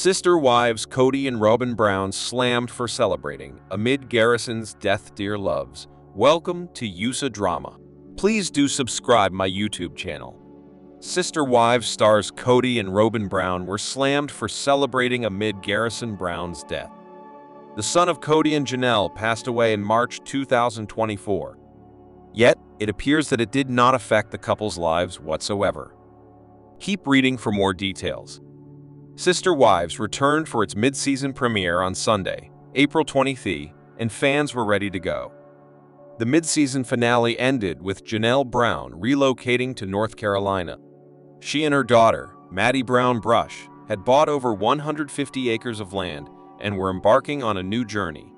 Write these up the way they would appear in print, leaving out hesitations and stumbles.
Sister wives Kody and Robyn Brown slammed for celebrating amid Garrison's death dear loves. Welcome to USA Drama. Please do subscribe my YouTube channel. Sister wives stars Kody and Robyn Brown were slammed for celebrating amid Garrison Brown's death. The son of Kody and Janelle passed away in March 2024. Yet, it appears that it did not affect the couple's lives whatsoever. Keep reading for more details. Sister Wives returned for its mid-season premiere on Sunday, April 23, and fans were ready to go. The mid-season finale ended with Janelle Brown relocating to North Carolina. She and her daughter, Maddie Brown Brush, had bought over 150 acres of land and were embarking on a new journey.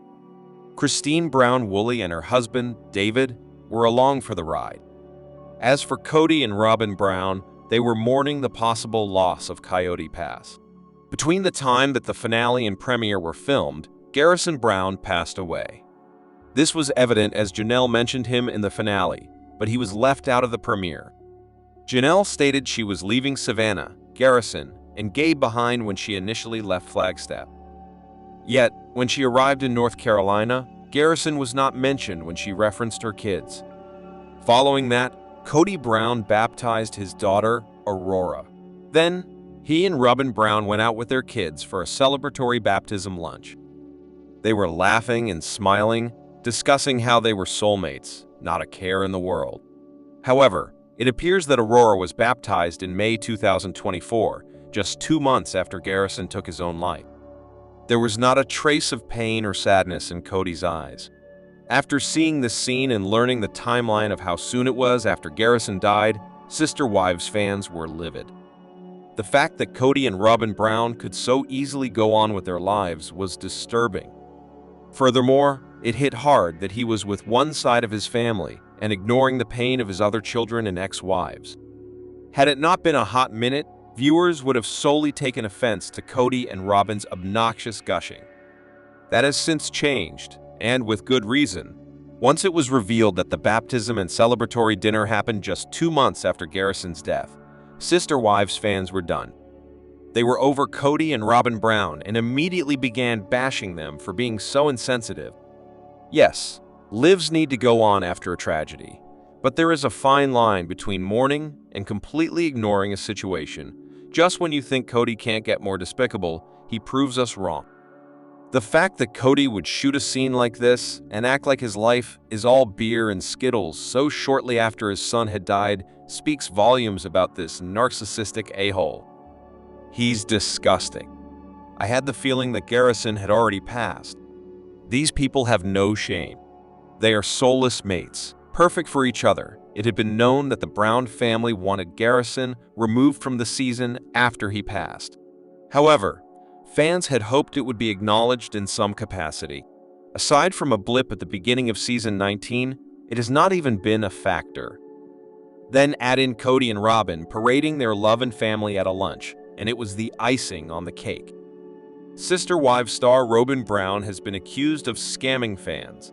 Christine Brown Woolley and her husband, David, were along for the ride. As for Kody and Robyn Brown, they were mourning the possible loss of Coyote Pass. Between the time that the finale and premiere were filmed, Garrison Brown passed away. This was evident as Janelle mentioned him in the finale, but he was left out of the premiere. Janelle stated she was leaving Savannah, Garrison, and Gabe behind when she initially left Flagstaff. Yet, when she arrived in North Carolina, Garrison was not mentioned when she referenced her kids. Following that, Kody Brown baptized his daughter, Aurora. Then, he and Robyn Brown went out with their kids for a celebratory baptism lunch. They were laughing and smiling, discussing how they were soulmates, not a care in the world. However, it appears that Aurora was baptized in May 2024, just 2 months after Garrison took his own life. There was not a trace of pain or sadness in Kody's eyes. After seeing this scene and learning the timeline of how soon it was after Garrison died, Sister Wives fans were livid. The fact that Kody and Robyn Brown could so easily go on with their lives was disturbing. Furthermore, it hit hard that he was with one side of his family and ignoring the pain of his other children and ex-wives. Had it not been a hot minute, viewers would have solely taken offense to Kody and Robyn's obnoxious gushing. That has since changed, and with good reason. Once it was revealed that the baptism and celebratory dinner happened just 2 months after Garrison's death, Sister Wives fans were done. They were over Kody and Robyn Brown and immediately began bashing them for being so insensitive. Yes, lives need to go on after a tragedy, but there is a fine line between mourning and completely ignoring a situation. Just when you think Kody can't get more despicable, he proves us wrong. The fact that Kody would shoot a scene like this and act like his life is all beer and Skittles so shortly after his son had died speaks volumes about this narcissistic a-hole. He's disgusting. I had the feeling that Garrison had already passed. These people have no shame. They are soulless mates, perfect for each other. It had been known that the Brown family wanted Garrison removed from the season after he passed. However, fans had hoped it would be acknowledged in some capacity. Aside from a blip at the beginning of season 19, it has not even been a factor. Then add in Kody and Robyn parading their love and family at a lunch, and it was the icing on the cake. Sister Wives star Robyn Brown has been accused of scamming fans.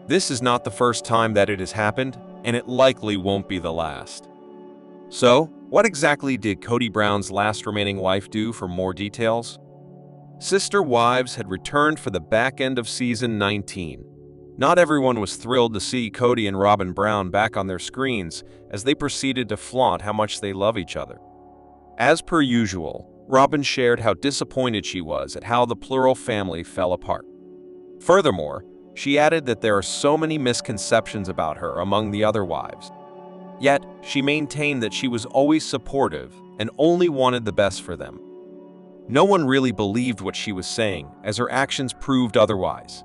This is not the first time that it has happened, and it likely won't be the last. So, what exactly did Kody Brown's last remaining wife do? For more details? Sister Wives had returned for the back end of season 19. Not everyone was thrilled to see Kody and Robyn Brown back on their screens as they proceeded to flaunt how much they love each other. As per usual, Robyn shared how disappointed she was at how the plural family fell apart. Furthermore, she added that there are so many misconceptions about her among the other wives. Yet, she maintained that she was always supportive and only wanted the best for them. No one really believed what she was saying, as her actions proved otherwise.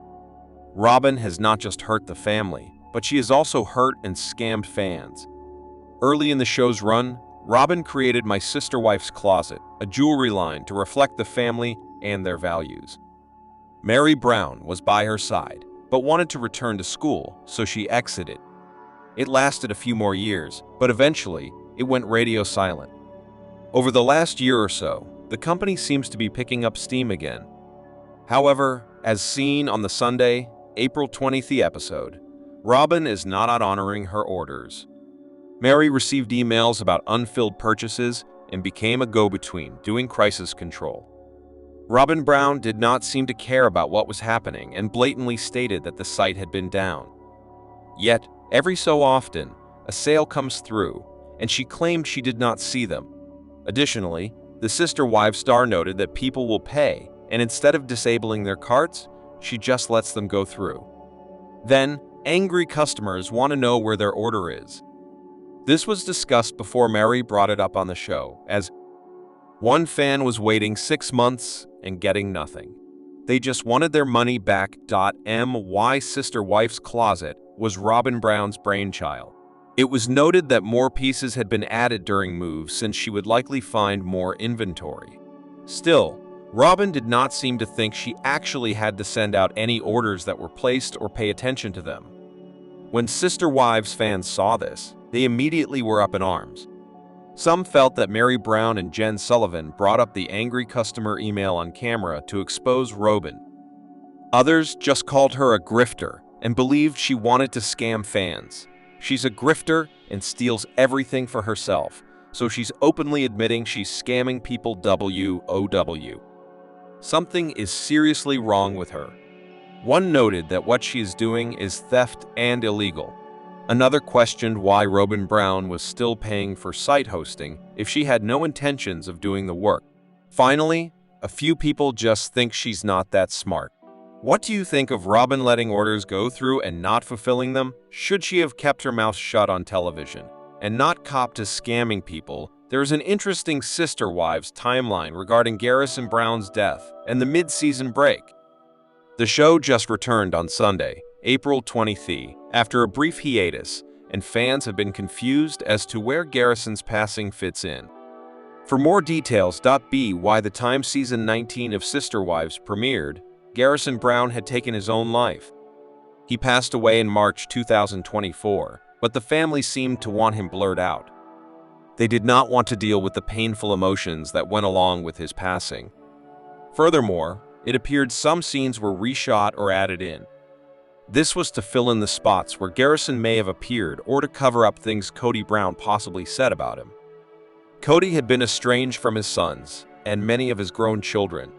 Robyn has not just hurt the family, but she has also hurt and scammed fans. Early in the show's run, Robyn created My Sister Wife's Closet, a jewelry line to reflect the family and their values. Mary Brown was by her side, but wanted to return to school, so she exited. It lasted a few more years, but eventually, it went radio silent. Over the last year or so, the company seems to be picking up steam again. However, as seen on the Sunday, April 20th episode, Robyn is not honoring her orders. Mary received emails about unfilled purchases and became a go-between, doing crisis control. Robyn Brown did not seem to care about what was happening and blatantly stated that the site had been down. Yet, every so often, a sale comes through, and she claimed she did not see them. Additionally, the Sister Wives star noted that people will pay, and instead of disabling their carts, she just lets them go through. Then, angry customers want to know where their order is. This was discussed before Mary brought it up on the show, as one fan was waiting 6 months and getting nothing. They just wanted their money back. My Sister Wife's closet was Robyn Brown's brainchild. It was noted that more pieces had been added during moves since she would likely find more inventory. Still, Robyn did not seem to think she actually had to send out any orders that were placed or pay attention to them. When Sister Wives fans saw this, they immediately were up in arms. Some felt that Mary Brown and Jen Sullivan brought up the angry customer email on camera to expose Robyn. Others just called her a grifter and believed she wanted to scam fans. She's a grifter and steals everything for herself, so she's openly admitting she's scamming people. WOW. Something is seriously wrong with her. One noted that what she is doing is theft and illegal. Another questioned why Robyn Brown was still paying for site hosting if she had no intentions of doing the work. Finally, a few people just think she's not that smart. What do you think of Robyn letting orders go through and not fulfilling them? Should she have kept her mouth shut on television and not copped to scamming people? There is an interesting Sister Wives timeline regarding Garrison Brown's death and the mid-season break. The show just returned on Sunday, April 23, after a brief hiatus, and fans have been confused as to where Garrison's passing fits in. For more details, by the time season 19 of Sister Wives premiered, Garrison Brown had taken his own life. He passed away in March 2024, but the family seemed to want him blurred out. They did not want to deal with the painful emotions that went along with his passing. Furthermore, it appeared some scenes were reshot or added in. This was to fill in the spots where Garrison may have appeared or to cover up things Kody Brown possibly said about him. Kody had been estranged from his sons and many of his grown children.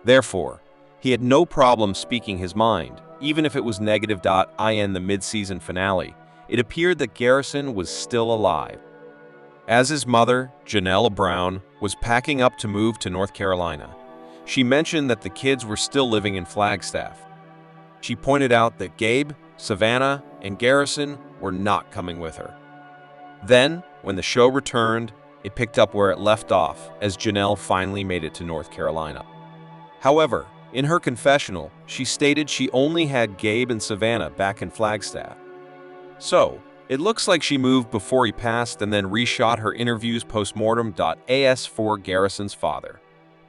Therefore, he had no problem speaking his mind, even if it was negative. In the mid-season finale, it appeared that Garrison was still alive. As his mother, Janelle Brown, was packing up to move to North Carolina, she mentioned that the kids were still living in Flagstaff. She pointed out that Gabe, Savannah, and Garrison were not coming with her. Then, when the show returned, it picked up where it left off as Janelle finally made it to North Carolina. However, in her confessional, she stated she only had Gabe and Savannah back in Flagstaff. So, it looks like she moved before he passed and then reshot her interviews post-mortem. As for Garrison's father,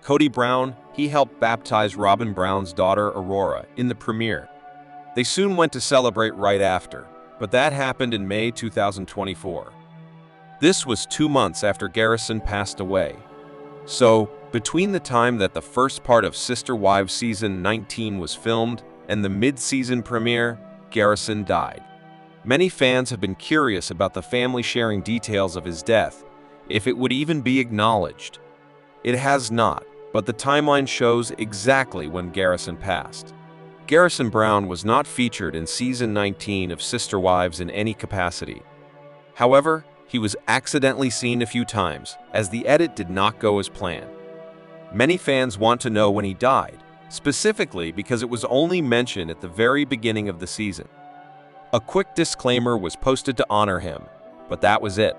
Kody Brown, he helped baptize Robyn Brown's daughter Aurora in the premiere. They soon went to celebrate right after, but that happened in May 2024. This was 2 months after Garrison passed away. So, between the time that the first part of Sister Wives season 19 was filmed and the mid-season premiere, Garrison died. Many fans have been curious about the family sharing details of his death, if it would even be acknowledged. It has not, but the timeline shows exactly when Garrison passed. Garrison Brown was not featured in season 19 of Sister Wives in any capacity. However, he was accidentally seen a few times, as the edit did not go as planned. Many fans want to know when he died, specifically because it was only mentioned at the very beginning of the season. A quick disclaimer was posted to honor him, but that was it.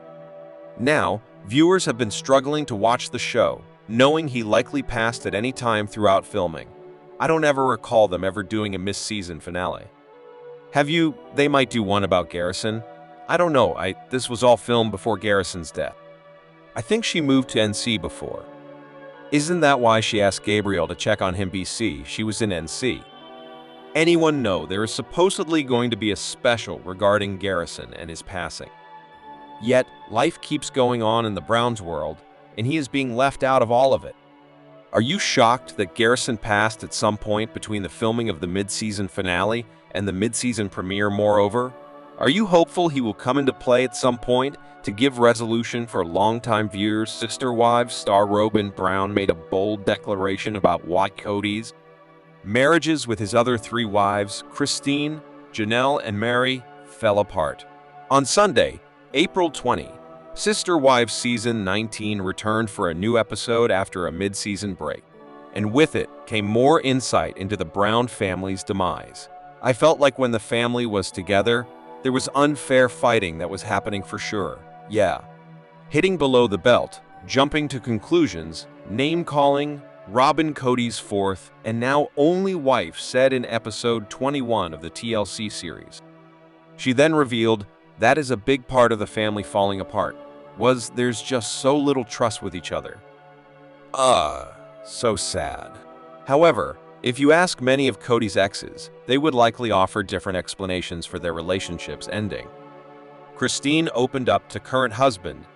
Now, viewers have been struggling to watch the show, knowing he likely passed at any time throughout filming. I don't ever recall them ever doing a mid-season finale. Have you? They might do one about Garrison. I don't know, this was all filmed before Garrison's death. I think she moved to NC before. Isn't that why she asked Gabriel to check on him BC? She was in NC. Anyone know there is supposedly going to be a special regarding Garrison and his passing. Yet, life keeps going on in the Browns world, and he is being left out of all of it. Are you shocked that Garrison passed at some point between the filming of the mid-season finale and the mid-season premiere? Moreover, Are you hopeful he will come into play at some point to give resolution for longtime viewers? Sister Wives star Robyn Brown made a bold declaration about why Kody's marriages with his other three wives, Christine, Janelle, and Mary, fell apart. On Sunday, April 20, Sister Wives Season 19 returned for a new episode after a mid-season break, and with it came more insight into the Brown family's demise. I felt like when the family was together, there was unfair fighting that was happening for sure. Yeah. Hitting below the belt, jumping to conclusions, name-calling, Robyn, Kody's fourth and now only wife, said in episode 21 of the TLC series. She then revealed that is a big part of the family falling apart, was there's just so little trust with each other. So sad. However, if you ask many of Kody's exes, they would likely offer different explanations for their relationships ending. Christine opened up to current husband